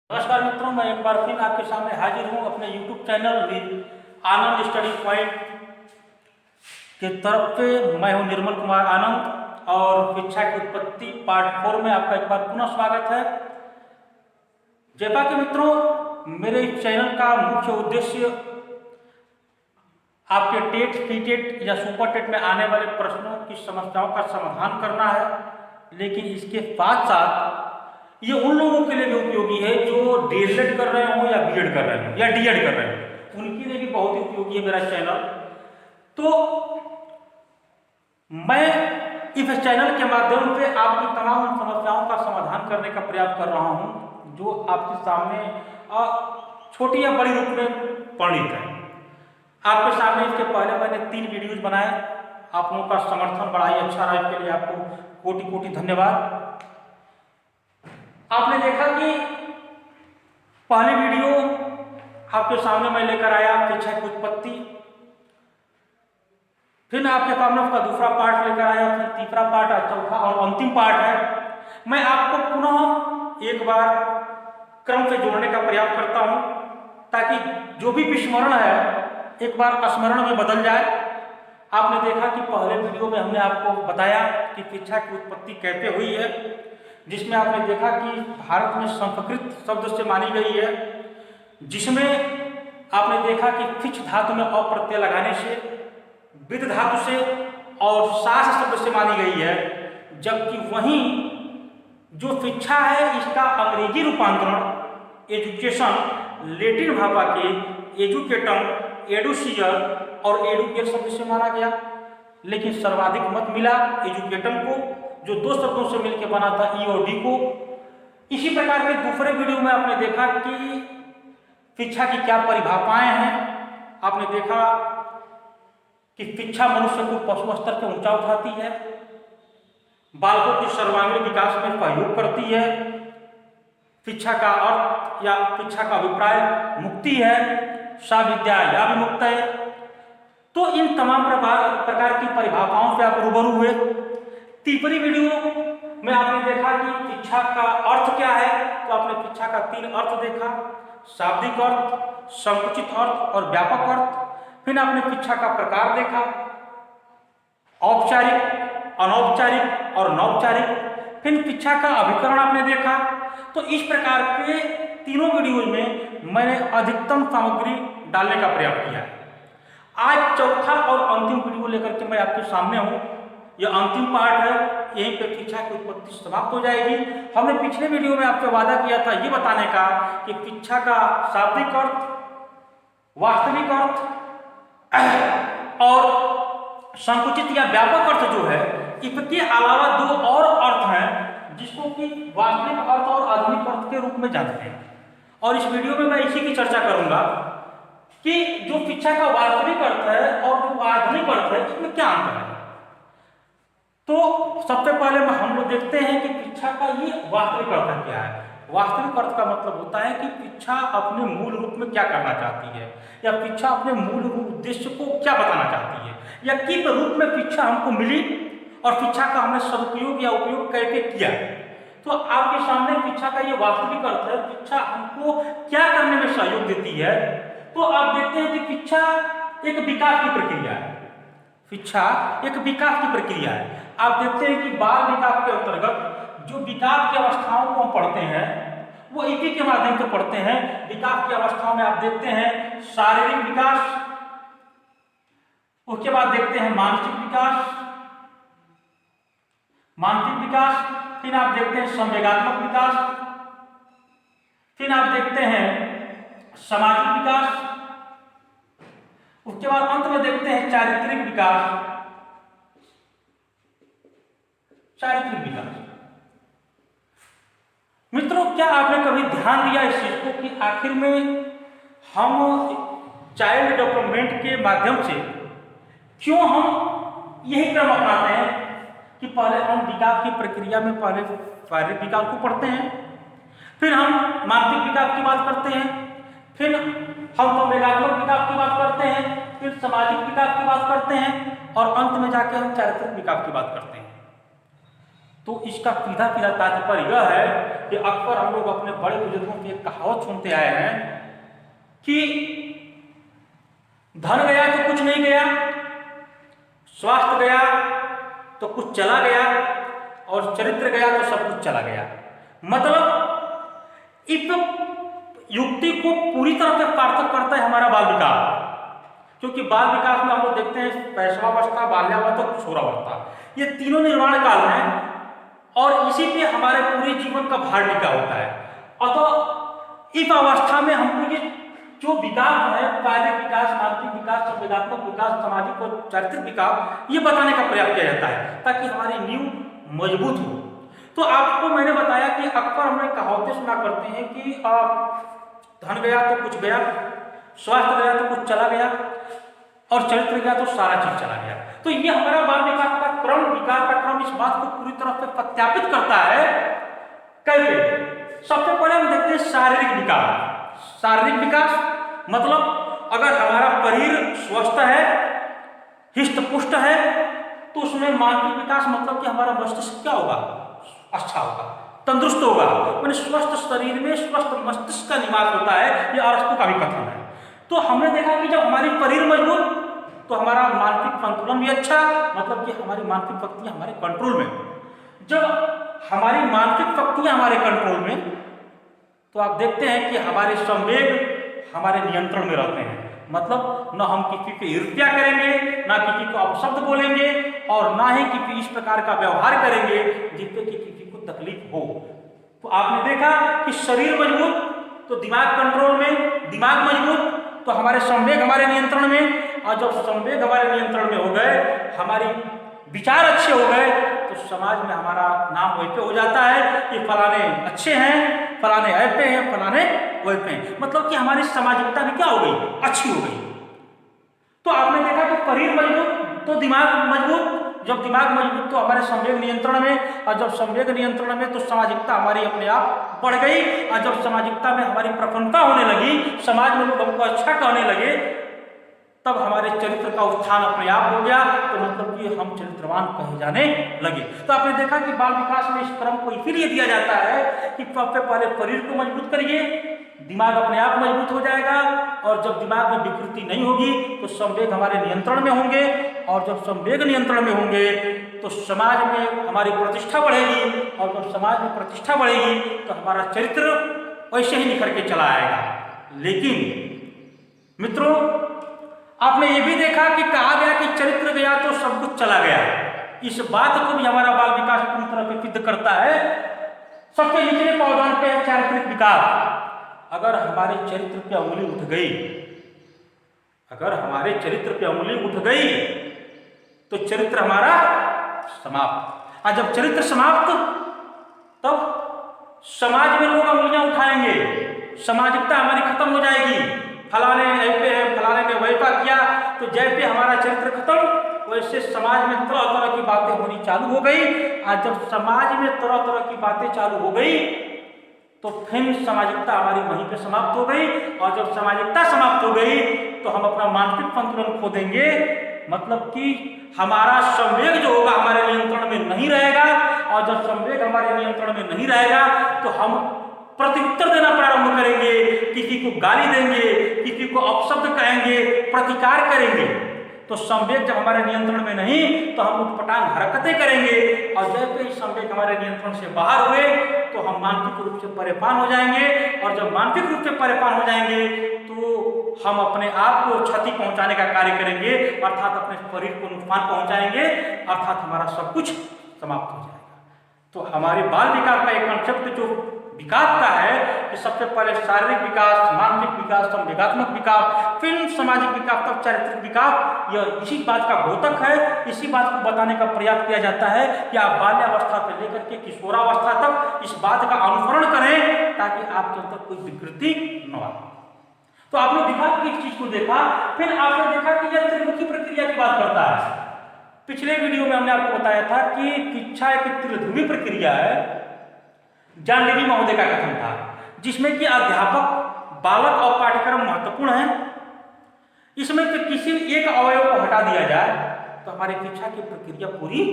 नमस्कार मित्रों, मैं एक बार फिर आपके सामने हाजिर हूं अपने YouTube चैनल आनंद स्टडी पॉइंट की तरफ से। मैं हूं निर्मल कुमार आनंद और शिक्षा की उत्पत्ति पार्ट 4 में आपका एक बार पुनः स्वागत है। जैसा कि मित्रों, मेरे इस चैनल का मुख्य उद्देश्य आपके टेट, पीटेट या सुपर टेट में आने वाले प्रश्नों की समस्याओं का समाधान करना है, लेकिन इसके साथ साथ ये उन लोगों के लिए भी उपयोगी है जो डीएलएड कर रहे हो या बीएड कर रहे हो या डीएड कर रहे हो, उनके लिए भी बहुत ही उपयोगी है मेरा चैनल। तो मैं इस चैनल के माध्यम से आपकी तमाम समस्याओं का समाधान करने का प्रयास कर रहा हूं जो आपके सामने छोटी या बड़ी रूप में परिणित है। आपके सामने इसके पहले मैंने 3 वीडियोज बनाए। आप लोगों का समर्थन बड़ा ही अच्छा रहा, इसके लिए आपको कोटि कोटि धन्यवाद। आपने देखा कि पहली वीडियो आपके सामने मैं लेकर आया शिक्षा की उत्पत्ति, फिर आपके सामने उसका दूसरा पार्ट लेकर आया, फिर तीसरा पार्ट, चौथा और अंतिम पार्ट है। मैं आपको पुनः एक बार क्रम से जोड़ने का प्रयास करता हूं ताकि जो भी विस्मरण है एक बार स्मरण में बदल जाए। आपने देखा कि पहले वीडियो में हमने आपको बताया कि शिक्षा की उत्पत्ति कैसे हुई है, जिसमें आपने देखा कि भारत में संस्कृत शब्द से मानी गई है, जिसमें आपने देखा कि फिच धातु में अप्रत्यय लगाने से, विद धातु से और सास शब्द से मानी गई है। जबकि वहीं जो शिक्षा है इसका अंग्रेजी रूपांतरण एजुकेशन लैटिन भाषा के एजुकेटम, एडुसियर और एडुकेट शब्द से माना गया, लेकिन सर्वाधिक मत मिला एजुकेटम को, जो 2 शब्दों से मिलकर बना था ई और डी को। इसी प्रकार के दूसरे वीडियो में आपने देखा कि शिक्षा की क्या परिभाषाएं हैं। आपने देखा कि शिक्षा मनुष्य को पशु स्तर से ऊंचा उठाती है, बालकों के सर्वांगीण विकास में सहयोग करती है, शिक्षा का अर्थ या शिक्षा का अभिप्राय मुक्ति है, सा विद्या या भी मुक्त है। तो इन तमाम प्रकार की परिभाषाओं से आप रूबरू हुए। तीसरी वीडियो में आपने देखा कि शिक्षा का अर्थ क्या है, तो आपने शिक्षा का 3 अर्थ देखा, शाब्दिक अर्थ, संकुचित अर्थ और व्यापक अर्थ। फिर आपने शिक्षा का प्रकार देखा, औपचारिक, अनौपचारिक और नौपचारिक। फिर शिक्षा का अभिकरण आपने देखा। तो इस प्रकार के तीनों वीडियो में मैंने अधिकतम सामग्री डालने का प्रयास किया है। आज चौथा और अंतिम वीडियो लेकर के मैं आपके सामने हूं। यह अंतिम पार्ट है, यहीं पर शिक्षा की उत्पत्ति समाप्त हो जाएगी। हमने पिछले वीडियो में आपसे वादा किया था ये बताने का कि शिक्षा का शाब्दिक अर्थ, वास्तविक अर्थ और संकुचित या व्यापक अर्थ जो है, इसके अलावा 2 और अर्थ हैं जिसको कि वास्तविक अर्थ और आधुनिक अर्थ के रूप में जानते हैं। और इस वीडियो में मैं इसी की चर्चा करूंगा कि जो शिक्षा का वास्तविक अर्थ है और जो आधुनिक अर्थ है इसमें क्या अंतर है। तो सबसे पहले हम लोग देखते हैं कि शिक्षा का ये वास्तविक अर्थ क्या है। वास्तविक अर्थ का मतलब होता है कि शिक्षा अपने मूल रूप में क्या करना चाहती है, या शिक्षा अपने मूल उद्देश्य को क्या बताना चाहती है, या किस रूप में शिक्षा हमको मिली और शिक्षा का हमने सदुपयोग या उपयोग कैसे किया। तो आपके सामने शिक्षा का ये वास्तविक अर्थ है, शिक्षा हमको क्या करने में सहयोग देती है। तो आप देखते हैं कि शिक्षा एक विकास की प्रक्रिया है। शिक्षा एक विकास की प्रक्रिया है। आप देखते हैं कि बाल विकास के अंतर्गत जो विकास की अवस्थाओं को हम पढ़ते हैं वो इसी के माध्यम से पढ़ते हैं। विकास की अवस्थाओं में आप देखते हैं शारीरिक विकास, उसके बाद देखते हैं मानसिक विकास, फिर आप देखते हैं संवेगात्मक विकास, फिर आप देखते हैं सामाजिक विकास, उसके बाद अंत में देखते हैं चारित्रिक विकास। मित्रों, क्या आपने कभी ध्यान दिया इस चीज को कि आखिर में हम चाइल्ड डेवलपमेंट के माध्यम से क्यों हम यही क्रम अपनाते हैं कि पहले हम विकास की प्रक्रिया में पहले शारीरिक विकास को पढ़ते हैं, फिर हम मानसिक विकास की बात करते हैं, फिर हम संवेगात्मक विकास की बात करते हैं, फिर सामाजिक विकास की बात करते हैं और अंत में जाके हम चारित्रिक विकास की बात करते हैं। तो इसका सीधा सीधा तात्पर्य यह है कि अक्सर हम लोग अपने बड़े बुजुर्गों की एक कहावत सुनते आए हैं कि धन गया तो कुछ नहीं गया, स्वास्थ्य गया तो कुछ चला गया, और चरित्र गया तो सब कुछ चला गया। मतलब इस युक्ति को पूरी तरह से सार्थक करता है हमारा बाल विकास, क्योंकि बाल विकास में हम लोग देखते हैं शैशवावस्था, बाल्यावस्था, किशोरावस्था, ये तीनों निर्माण काल हैं और इसी पे हमारे पूरे जीवन का भार टिका होता है। अतः इस अवस्था में हमको ये जो विकास है, शारीरिक विकास, मानसिक विकास, संवेदनात्मक विकास, सामाजिक और चारित्रिक विकास, ये बताने का प्रयास किया जाता है ताकि हमारी नींव मजबूत हो। तो आपको मैंने बताया कि अक्सर हमने कहावतें सुना करते हैं कि धन गया तो कुछ गया, स्वास्थ्य गया तो कुछ चला गया, और चरित्र गया तो सारा चीज चला गया। तो ये हमारा बाल विकास का क्रम, विकास का क्रम इस बात को पूरी तरह से सत्यापित करता है। कैसे? सबसे पहले हम देखते हैं शारीरिक विकास। शारीरिक विकास मतलब अगर हमारा शरीर स्वस्थ है, हिष्ट पुष्ट है, तो उसमें मानसिक विकास मतलब कि हमारा मस्तिष्क क्या होगा? अच्छा होगा, तंदुरुस्त होगा। मैंने स्वस्थ शरीर में स्वस्थ मस्तिष्क का निवास होता है, ये अरस्तु का भी कथन है। तो हमने देखा कि जब हमारी शरीर मजबूत तो हमारा मानसिक संतुलन भी अच्छा, मतलब कि हमारी मानसिक शक्तियां हमारे कंट्रोल में। जब हमारी मानसिक शक्तियां हमारे कंट्रोल में, तो आप देखते हैं कि हमारे संवेग हमारे नियंत्रण में रहते हैं। मतलब न हम किसी से ईर्ष्या करेंगे, ना किसी को अपशब्द बोलेंगे, और ना ही किसी इस प्रकार का व्यवहार करेंगे जिससे कि किसी को तकलीफ हो। तो आपने देखा कि शरीर मजबूत तो दिमाग कंट्रोल में, दिमाग मजबूत तो हमारे संवेग हमारे नियंत्रण में, और जब संवेग हमारे नियंत्रण में हो गए, हमारी विचार अच्छे हो गए, तो समाज में हमारा नाम वैसे हो जाता है कि फलाने अच्छे हैं, फलाने ऐसे हैं, फलाने वैसे हैं। मतलब कि हमारी सामाजिकता भी क्या हो गई? अच्छी हो गई। तो आपने देखा कि शरीर मजबूत तो दिमाग मजबूत, जब दिमाग मजबूत तो हमारे संवेग नियंत्रण में, और जब संवेग नियंत्रण में तो सामाजिकता हमारी अपने आप बढ़ गई, और जब सामाजिकता में हमारी प्रफुल्लता होने लगी, समाज में लोग हमको अच्छा कहने लगे, तब हमारे चरित्र का उत्थान अपने आप हो गया। तो मतलब कि हम चरित्रवान कहे जाने लगे। तो आपने देखा कि बाल विकास में इस क्रम को इसीलिए दिया जाता है कि सबसे पहले शरीर को मजबूत करिए, दिमाग अपने आप मजबूत हो जाएगा, और जब दिमाग में विकृति नहीं होगी तो संवेग हमारे नियंत्रण में होंगे, और जब संवेग नियंत्रण में होंगे तो समाज में हमारी प्रतिष्ठा बढ़ेगी, और जब समाज में प्रतिष्ठा बढ़ेगी तो हमारा चरित्र वैसे ही निखर के चला आएगा। लेकिन मित्रों, आपने ये भी देखा कि कहा गया कि चरित्र गया तो सब कुछ चला गया। इस बात को भी हमारा बाल विकास पूरी तरह से सिद्ध करता है। सबसे निचले पावदान पे है चारित्रिक विकास। अगर हमारे चरित्र पे उंगली उठ गई, अगर हमारे चरित्र पे उंगली उठ गई तो चरित्र हमारा समाप्त। और जब चरित्र समाप्त, तब समाज में लोग उंगलियां उठाएंगे, सामाजिकता हमारी खत्म हो जाएगी। फलाने ऐसे है, फलाने ने वैसा किया, तो जैसे हमारा चरित्र खत्म, वैसे समाज में तरह तरह की बातें होनी चालू हो गई। और जब समाज में तरह तरह की बातें चालू हो गई तो फिर सामाजिकता हमारी वहीं पे समाप्त हो गई, और जब सामाजिकता समाप्त हो गई तो हम अपना मानसिक संतुलन खो देंगे। मतलब कि हमारा संवेग जो होगा हमारे नियंत्रण में नहीं रहेगा, और जब संवेग हमारे नियंत्रण में नहीं रहेगा तो हम प्रत्युत्तर देना प्रारंभ करेंगे, किसी को गाली देंगे, किसी को अपशब्द कहेंगे, प्रतिकार करेंगे। तो संवेग जब हमारे नियंत्रण में नहीं तो हम उटपटांग हरकतें करेंगे, और जैसे ही संवेग हमारे नियंत्रण से बाहर हुए तो हम मानसिक रूप से परेशान हो जाएंगे, और जब मानसिक रूप से परेशान हो जाएंगे तो हम अपने आप को क्षति पहुंचाने का कार्य करेंगे, अर्थात अपने शरीर को नुकसान पहुंचाएंगे, अर्थात हमारा सब कुछ समाप्त हो जाएगा। तो हमारे बाल विकास का एक कंसेप्ट जो विकास का है कि सबसे पहले शारीरिक विकास, मानसिक विकास, संवेगात्मक विकास, फिर सामाजिक विकास, तब चारित्रिक विकास। यह इसी बात का द्योतक है। इसी बात को बताने का प्रयास किया जाता है कि आप बाल्यावस्था से लेकर के किशोरावस्था तक इस बात का अनुसरण करें ताकि आपके अंदर कोई विकृति न आए। तो आपने विकास की चीज को देखा, फिर आपने देखा कि यह त्रिमुखी प्रक्रिया की बात करता है। पिछले वीडियो में हमने आपको बताया था कि शिक्षा एक त्रिध्रुवी प्रक्रिया है। जॉन डेवी महोदय का कथन था, जिसमें कि अध्यापक, बालक और पाठ्यक्रम महत्वपूर्ण है। इसमें से किसी एक अवयव को हटा दिया जाए तो हमारी शिक्षा की प्रक्रिया पूरी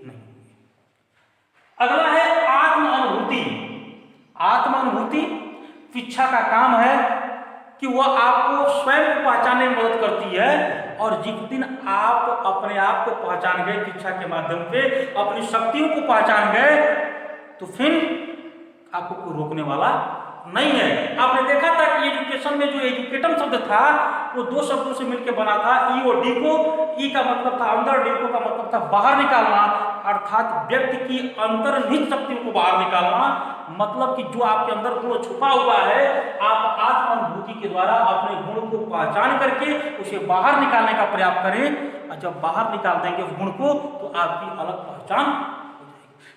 नहीं होगी। अगला है आत्म अनुभूति। आत्म अनुभूति शिक्षा का काम है कि वह आपको स्वयं को पहचानने में मदद करती है, और जिस दिन आप अपने आप को पहचान गए शिक्षा के माध्यम से, अपनी शक्तियों को पहचान गए, तो फिर आपको कोई रोकने वाला नहीं है। आपने देखा था कि एजुकेशन में जो एजुकेटम शब्द था वो दो शब्दों से मिलकर बना था, ई और डी को। ई का मतलब था अंदर, डीको का मतलब था बाहर निकालना, अर्थात व्यक्ति की अंतर्निहित शक्तियों को बाहर निकालना। मतलब कि जो आपके अंदर गुण छुपा हुआ है, आप आत्म अनुभूति के द्वारा अपने गुण को पहचान करके उसे बाहर निकालने का प्रयास करें, और जब बाहर निकाल देंगे उस गुण को तो आपकी अलग पहचान।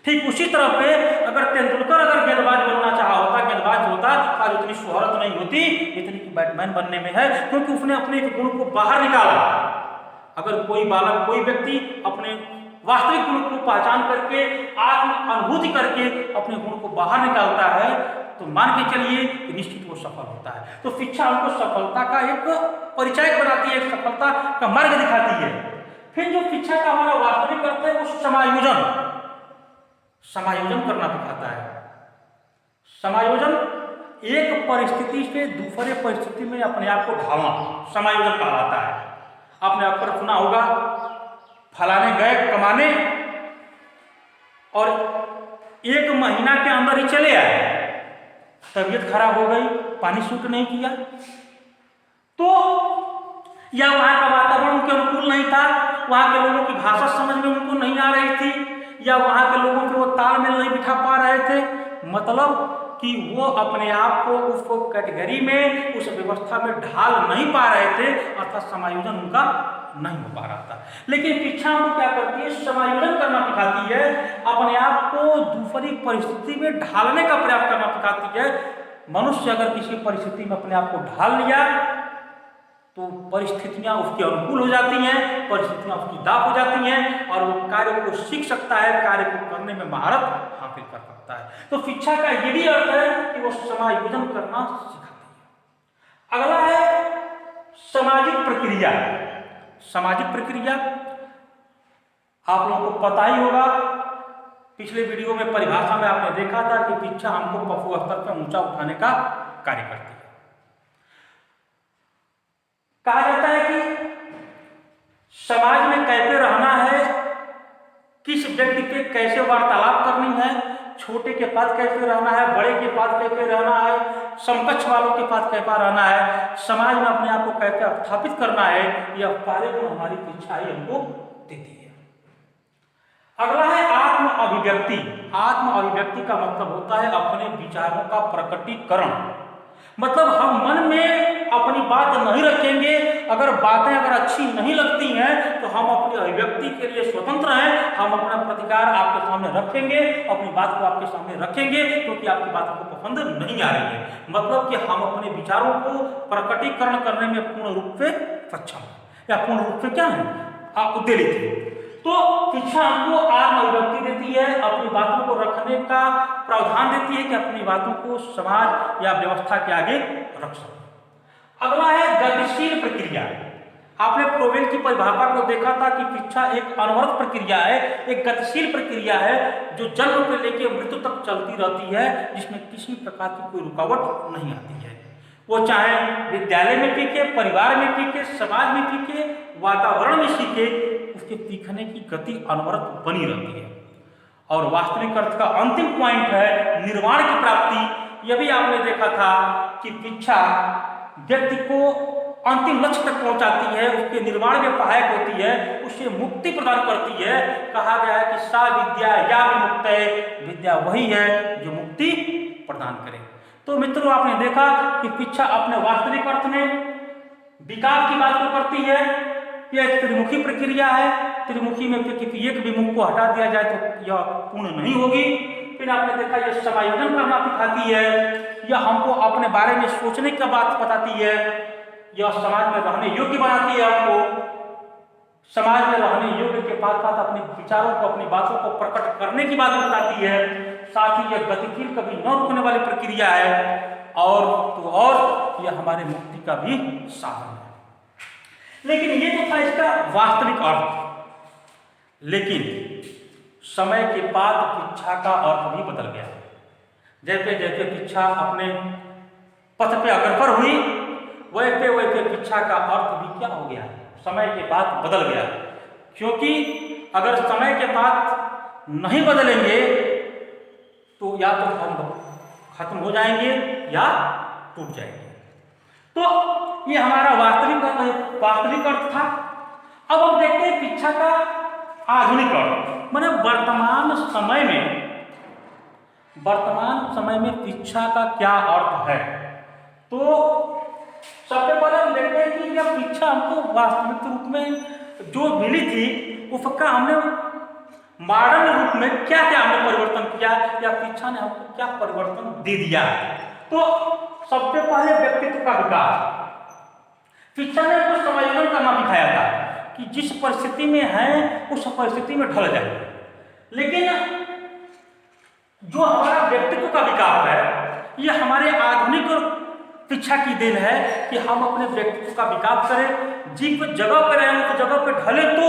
ठीक उसी तरह पे अगर तेंदुलकर अगर गेंदबाज बनना चाहा होता, गेंदबाज होता, आज उतनी शोहरत नहीं होती इतनी कि बैट्समैन बनने में है, क्योंकि उसने अपने गुण को बाहर निकाला। अगर कोई बालक, कोई व्यक्ति अपने वास्तविक गुण को पहचान करके, आत्म अनुभूति करके अपने गुण को बाहर निकालता है, तो मान के चलिए कि निश्चित वो सफल होता है। तो शिक्षा हमको सफलता का एक परिचय बनाती है, एक सफलता का मार्ग दिखाती है। फिर जो शिक्षा का हमारा वास्तविक अर्थ है वो समायोजन करना सिखाता है। समायोजन एक परिस्थिति से दूसरे परिस्थिति में अपने आप को ढालना समायोजन कहलाता है। आपने अक्सर सुना होगा, फलाने गए कमाने और 1 महीना के अंदर ही चले आए, तबीयत खराब हो गई, पानी सूट नहीं किया, तो या वहां का वातावरण उनके अनुकूल नहीं था, वहां के लोगों की भाषा समझ में उनको नहीं आ रही थी, या वहां के लोगों के वो तालमेल नहीं बिठा पा रहे थे। मतलब कि वो अपने आप को उस कैटेगरी में, उस व्यवस्था में ढाल नहीं पा रहे थे, अर्थात समायोजन उनका नहीं हो पा रहा था। लेकिन शिक्षा हमको क्या करती है, समायोजन करना सिखाती है, अपने आप को दूसरी परिस्थिति में ढालने का प्रयास करना सिखाती है। मनुष्य अगर किसी परिस्थिति में अपने आप को ढाल लिया तो परिस्थितियां उसके अनुकूल हो जाती हैं, परिस्थितियां उसकी दाप हो जाती हैं, और वो कार्य को सीख सकता है, कार्य को करने में महारत हासिल कर सकता है। तो शिक्षा का ये भी अर्थ है कि वो समायोजन करना सिखाती है। अगला है सामाजिक प्रक्रिया। सामाजिक प्रक्रिया आप लोगों को पता ही होगा, पिछले वीडियो में परिभाषा में आपने देखा था कि शिक्षा हमको पशु स्तर पर ऊंचा उठाने का कार्य करती है। कहा जाता है कि समाज में कैसे रहना है, किस व्यक्ति के कैसे वार्तालाप करनी है, छोटे के पास कैसे रहना है, बड़े के पास कैसे रहना है, समकक्ष वालों के पास कैसा रहना है, समाज में अपने आप को कैसे स्थापित करना है, यह सारे गुण हमारी शिक्षा ही हमको देती है। अगला है आत्म अभिव्यक्ति। आत्म अभिव्यक्ति का मतलब होता है अपने विचारों का प्रकटीकरण। मतलब हम मन में अपनी बात नहीं रखेंगे, अगर बातें अगर अच्छी नहीं लगती हैं तो हम अपनी अभिव्यक्ति के लिए स्वतंत्र हैं, हम अपना प्रतिकार आपके सामने रखेंगे, अपनी बात को आपके सामने रखेंगे, क्योंकि आपकी बात को पसंद नहीं आ रही है। मतलब कि हम अपने विचारों को प्रकटीकरण करने में पूर्ण रूप से सक्षम हैं, या पूर्ण रूप से क्या है, उद्वेलित है। तो शिक्षा हमको आत्म अभिव्यक्ति देती है, अपनी बातों को रखने का प्रावधान देती है कि अपनी बातों को समाज या व्यवस्था के आगे रख सके। अगला है गतिशील प्रक्रिया। आपने प्रोवेल की परिभाषा को देखा था कि शिक्षा एक अनवरत प्रक्रिया है, एक गतिशील प्रक्रिया है जो जन्म से लेकर मृत्यु तक चलती रहती है, जिसमें किसी प्रकार की कोई रुकावट नहीं आती है। वो चाहे विद्यालय में सीखे, परिवार में सीखे, समाज में सीखे, वातावरण में सीखे, उसके सीखने की गति अनवरत बनी रहती है। और वास्तविक अर्थ का अंतिम पॉइंट है निर्वाण की प्राप्ति। यह भी आपने देखा था कि शिक्षा व्यक्ति को अंतिम लक्ष्य तक पहुंचाती है, उसके निर्माण में सहायक होती है, उसे मुक्ति प्रदान करती है। कहा गया है कि सा विद्या या विमुक्तये, विद्या वही है जो मुक्ति प्रदान करे। तो मित्रों, आपने देखा कि शिक्षा अपने वास्तविक अर्थ में विकास की बात तो करती है, यह एक त्रिमुखी प्रक्रिया है। त्रिमुखी में किसी एक भी मुख को हटा दिया जाए तो यह पूर्ण नहीं होगी। फिर आपने देखा यह समायोजन करना सिखाती है, यह हमको अपने बारे में सोचने की बात बताती है, यह समाज में रहने योग्य बनाती है, हमको समाज में रहने योग्य के साथ साथ अपने विचारों को, अपनी बातों को प्रकट करने की बात बताती है। साथ ही यह गतिशील कभी न रुकने वाली प्रक्रिया है, और तो और यह हमारे मुक्ति का भी साधन है। लेकिन ये तो था इसका वास्तविक अर्थ। लेकिन समय के बाद शिक्षा का अर्थ भी बदल गया। जैसे जैसे शिक्षा अपने पथ पे अग्रसर हुई, वैसे वैसे शिक्षा का अर्थ भी क्या हो गया, समय के बाद बदल गया। क्योंकि अगर समय के साथ नहीं बदलेंगे तो या तो हम खत्म हो जाएंगे या टूट जाएंगे। तो ये हमारा वास्तविक अर्थ था। अब हम देखते हैं शिक्षा का आधुनिक अर्थ, माने वर्तमान समय में शिक्षा का क्या अर्थ है। तो सबसे पहले हम देखते हैं कि यह शिक्षा हमको वास्तविक रूप में जो मिली थी उसका हमने मॉडर्न रूप में क्या क्या हमने परिवर्तन किया, या शिक्षा ने हमको क्या परिवर्तन दे दिया। तो सबसे पहले व्यक्तित्व का विकास। शिक्षा ने हमको समायोजन करना सिखाया था कि जिस परिस्थिति में है उस परिस्थिति में ढल जाए। लेकिन जो हमारा व्यक्तित्व का विकास है, यह हमारे आधुनिक शिक्षा की देन है कि हम अपने व्यक्तित्व का विकास करें, जिस जगह पर रहें उस जगह पर ढले तो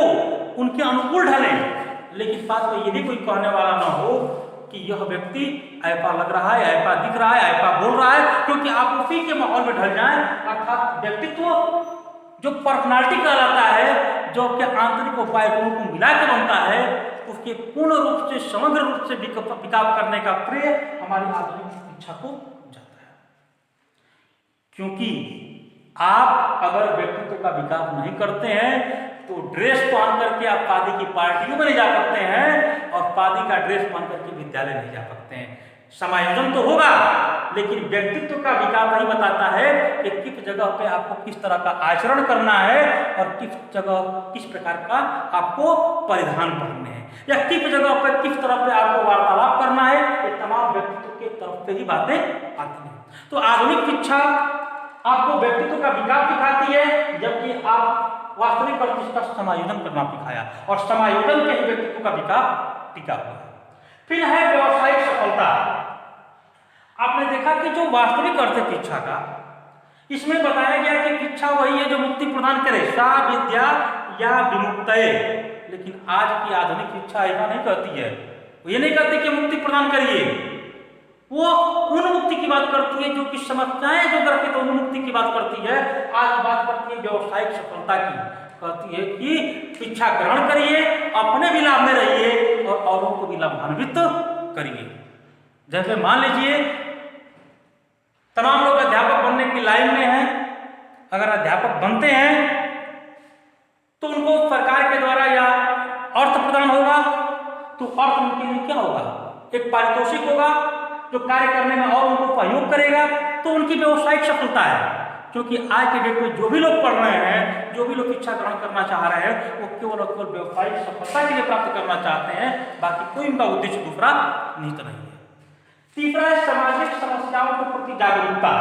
उनके अनुकूल ढले। लेकिन बात में ये भी कोई कहने वाला ना हो कि यह व्यक्ति ऐसा लग रहा है, ऐसा दिख रहा है, ऐसा बोल रहा है, क्योंकि आप उसी के माहौल में ढल जाएं। अर्थात व्यक्तित्व जो पर्सनालिटी कहलाता है, जो आपके आंतरिक उपाय गुणों को मिला के बनता है, उसके पूर्ण रूप से समग्र रूप से विकास करने का श्रेय हमारी आधुनिक शिक्षा को जाता है। क्योंकि आप अगर व्यक्तित्व का विकास नहीं करते हैं तो ड्रेस पहन करके आप शादी की पार्टियों में नहीं जा सकते हैं, और शादी का ड्रेस पहन करके विद्यालय नहीं जा सकते हैं। समायोजन तो होगा, लेकिन व्यक्तित्व का विकास नहीं बताता है कि किस जगह पे आपको किस तरह का आचरण करना है और किस जगह किस प्रकार का आपको परिधान पहनने हैं, या किस जगह पर किस तरह पे आपको वार्तालाप करना है। ये तमाम व्यक्तित्व के तरफ से ही बातें आती हैं। तो आधुनिक शिक्षा आपको व्यक्तित्व का विकास सिखाती है, जबकि आप वास्तविक अर्थ इसका समायोजन करना सिखाया, और समायोजन के ही व्यक्तित्व का विकास टिका हुआ है। फिर है व्यावसायिक सफलता। आपने देखा कि जो वास्तविक अर्थ है शिक्षा का, इसमें बताया गया कि शिक्षा वही है जो मुक्ति प्रदान करे, सा विद्या या विमुक्तये। लेकिन आज की आधुनिक शिक्षा ऐसा नहीं कहती है, वो ये नहीं कहती कि मुक्ति प्रदान करिए, वो उन्मुक्ति की बात करती है, जो कि समस्याएं जो करके तो उन्मुक्ति की बात करती है। आज बात करती है व्यावसायिक सफलता की, कहती है कि शिक्षा ग्रहण करिए, अपने भी लाभ में रहिए और औरों को भी लाभान्वित करिए। जैसे मान लीजिए तमाम लोग अध्यापक बनने की लाइन में हैं, अगर अध्यापक बनते हैं तो उनको सरकार के द्वारा या अर्थ प्रदान होगा, तो अर्थ उनके लिए क्या होगा, एक पारितोषिक होगा जो कार्य करने में और उनको सहयोग करेगा, तो उनकी व्यावसायिक सफलता है। क्योंकि आज के डेट में जो भी लोग पढ़ रहे हैं, जो भी लोग शिक्षा ग्रहण करना चाह रहे हैं, वो केवल और केवल व्यावसायिक सफलता के लिए प्राप्त करना चाहते हैं, बाकी कोई उनका उद्देश्य दूसरा निहित नहीं है। तीसरा है सामाजिक समस्याओं के प्रति जागरूकता।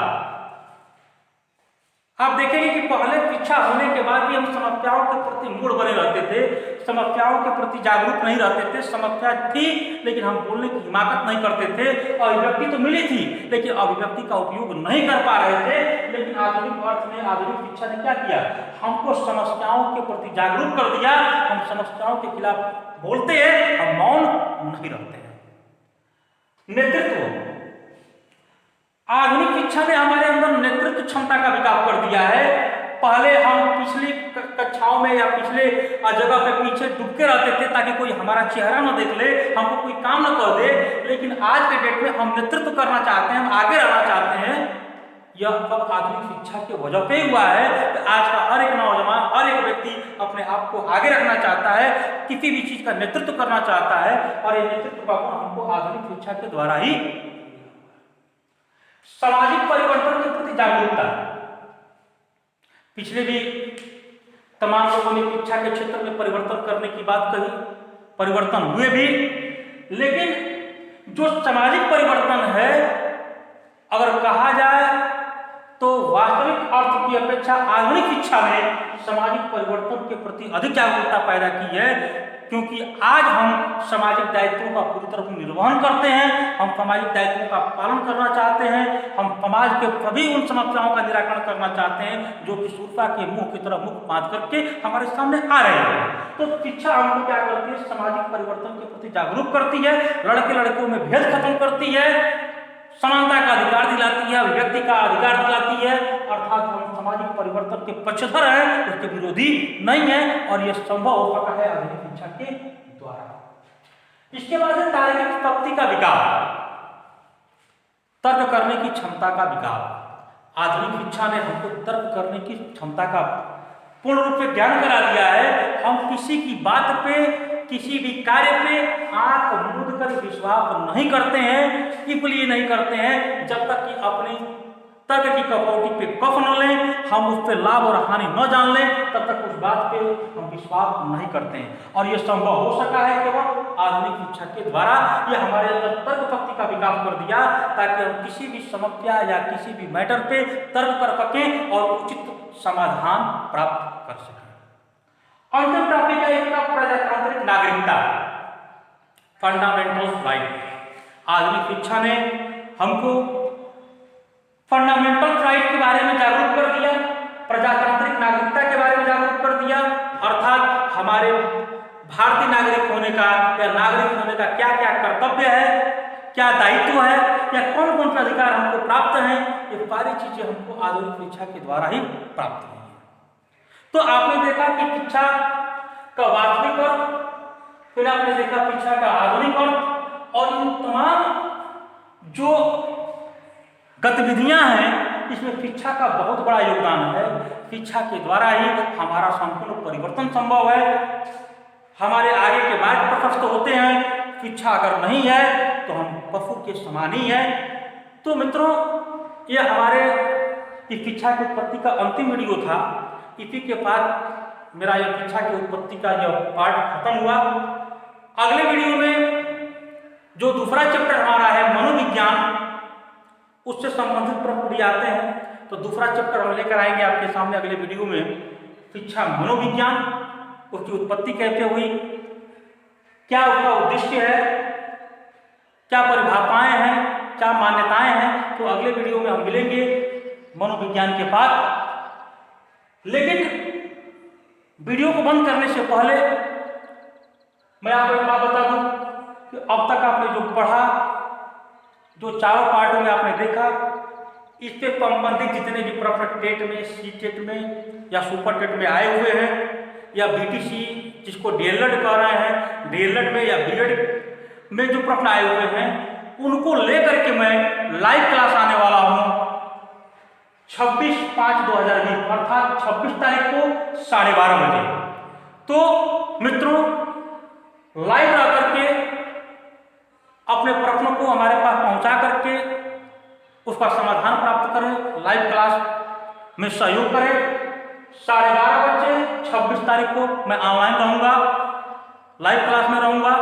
आप देखेंगे कि पहले शिक्षा होने के बाद भी हम समस्याओं के प्रति मूड बने रहते थे, समस्याओं के प्रति जागरूक नहीं रहते थे। समस्या थी लेकिन हम बोलने की हिम्मत नहीं करते थे, अभिव्यक्ति तो मिली थी लेकिन अभिव्यक्ति का उपयोग नहीं कर पा रहे थे। लेकिन आधुनिक अर्थ में आधुनिक शिक्षा ने क्या किया, हमको समस्याओं के प्रति जागरूक कर दिया। हम समस्याओं के खिलाफ बोलते हैं, हम मौन नहीं रहते हैं। नेतृत्व, आधुनिक शिक्षा ने हमारे अंदर नेतृत्व क्षमता का विकास कर दिया है। पहले हम पिछली कक्षाओं में या पिछले जगह पे पीछे डूबके रहते थे ताकि कोई हमारा चेहरा न देख ले, हमको कोई काम न कर दे। लेकिन आज के डेट में हम नेतृत्व करना चाहते हैं, हम आगे रहना चाहते हैं। यह सब आधुनिक शिक्षा के वजह से हुआ है कि आज का हर एक नौजवान, हर एक व्यक्ति अपने आप को आगे रखना चाहता है, किसी भी चीज का नेतृत्व करना चाहता है, और ये नेतृत्व का गुण हमको आधुनिक शिक्षा के द्वारा ही। सामाजिक परिवर्तन के प्रति जागरूकता, पिछले भी तमाम लोगों ने शिक्षा के क्षेत्र में परिवर्तन करने की बात कही, परिवर्तन हुए भी। लेकिन जो सामाजिक परिवर्तन है, अगर कहा जाए तो वास्तविक अर्थ की अपेक्षा आधुनिक शिक्षा में सामाजिक परिवर्तन के प्रति अधिक जागरूकता पैदा की है। क्योंकि आज हम सामाजिक दायित्वों का पूरी तरह निर्वहन करते हैं, हम सामाजिक दायित्वों का पालन करना चाहते हैं, हम समाज के सभी उन समस्याओं का निराकरण करना चाहते हैं जो कि सूरपा के मुंह की तरह मुख बांध करके हमारे सामने आ रहे हैं। तो शिक्षा हमको क्या करती है, सामाजिक परिवर्तन के प्रति जागरूक करती है, लड़के लड़कियों में भेद खत्म करती है, समानता का अधिकार दिलाती है, अभिव्यक्ति का अधिकार दिलाती है, अर्थात हम सामाजिक परिवर्तन के पक्षधर हैं, उसके विरोधी नहीं है, और यह संभव हो सका है आधुनिक शिक्षा के द्वारा। इसके बाद है तार्किक शक्ति का विकास, तर्क करने की क्षमता का विकास। आधुनिक शिक्षा ने हमको तर्क करने की क्षमता का पूर्ण रूप से ज्ञान करा दिया है। हम किसी की बात पे, किसी भी कार्य पे आंख मूंद कर विश्वास नहीं करते हैं, इसलिए नहीं करते हैं जब तक कि अपनी तर्क की कसौटी पे कफ न लें, हम उस पर लाभ और हानि न जान लें, तब तक उस बात पे हम विश्वास नहीं करते हैं। और यह संभव हो सका है केवल आधुनिक शिक्षा के द्वारा। यह हमारे अंदर तर्क शक्ति का विकास कर दिया ताकि हम किसी भी समस्या या किसी भी मैटर पे तर्क कर सकें और उचित समाधान प्राप्त कर सकें। अंतिम टॉपिक है इसका प्रजातांत्रिक नागरिकता, फंडामेंटल राइट। आधुनिक शिक्षा ने हमको फंडामेंटल राइट के बारे में जागरूक कर दिया, प्रजातांत्रिक नागरिकता के बारे में जागरूक कर दिया, अर्थात हमारे भारतीय नागरिक होने का या नागरिक होने का क्या क्या कर्तव्य है, क्या दायित्व है, या कौन कौन से अधिकार हमको प्राप्त हैं, ये सारी चीजें हमको आधुनिक शिक्षा के द्वारा ही प्राप्त हुई है। तो आपने देखा कि शिक्षा का वास्तविक अर्थ, फिर आपने देखा शिक्षा का आधुनिक अर्थ, और इन तमाम जो गतिविधियां हैं इसमें शिक्षा का बहुत बड़ा योगदान है। शिक्षा के द्वारा ही हमारा संपूर्ण परिवर्तन संभव है, हमारे आगे के मार्ग प्रशस्त होते हैं। शिक्षा अगर नहीं है तो हम पशु के समान ही है। तो मित्रों, यह हमारे इस शिक्षा की उत्पत्ति का अंतिम वीडियो था। इसी के बाद मेरा यह शिक्षा की उत्पत्ति का यह पार्ट खत्म हुआ। अगले वीडियो में जो दूसरा चैप्टर हमारा है मनोविज्ञान, उससे संबंधित प्रश्न भी आते हैं, तो दूसरा चैप्टर हम लेकर आएंगे आपके सामने अगले वीडियो में। शिक्षा मनोविज्ञान, उसकी उत्पत्ति कैसे हुई, क्या उसका उद्देश्य है, क्या परिभाषाएं हैं, क्या मान्यताएं हैं, तो अगले वीडियो में हम मिलेंगे मनोविज्ञान के बाद। लेकिन वीडियो को बंद करने से पहले मैं आपको एक बात बता दूं कि अब तक आपने जो पढ़ा, जो चारों पार्टों में आपने देखा, इससे संबंधित जितने भी प्रश्न टेट में, सी टेट में या सुपर टेट में आए हुए हैं, या बीटीसी जिसको डीएलएड कह रहे हैं, डीएलएड में या बीएड में जो प्रश्न आए हुए हैं, उनको लेकर के मैं लाइव क्लास आने वाला हूं 26/5/2020 अर्थात 26 तारीख को 12:30 बजे। तो मित्रों, लाइव रह करके अपने प्रश्नों को हमारे पास पहुंचा करके उसका समाधान प्राप्त करें, लाइव क्लास में सहयोग करें। 12:30 बजे 26 तारीख को मैं ऑनलाइन रहूंगा, लाइव क्लास में रहूंगा।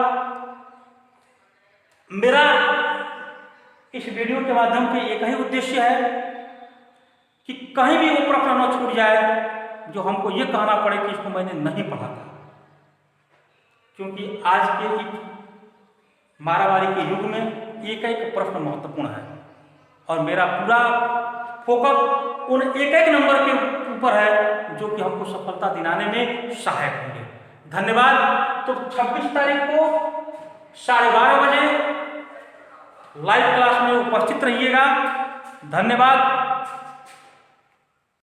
मेरा इस वीडियो के माध्यम से एक ही उद्देश्य है कि कहीं भी वो प्रश्न न छूट जाए जो हमको ये कहना पड़े कि इसको मैंने नहीं पढ़ा था, क्योंकि आज के इस मारामारी के युग में एक एक प्रश्न महत्वपूर्ण है और मेरा पूरा फोकस उन एक एक नंबर के ऊपर है जो कि हमको सफलता दिलाने में सहायक होंगे। धन्यवाद। तो 26 तारीख को 12:30 बजे लाइव क्लास में उपस्थित रहिएगा। धन्यवाद।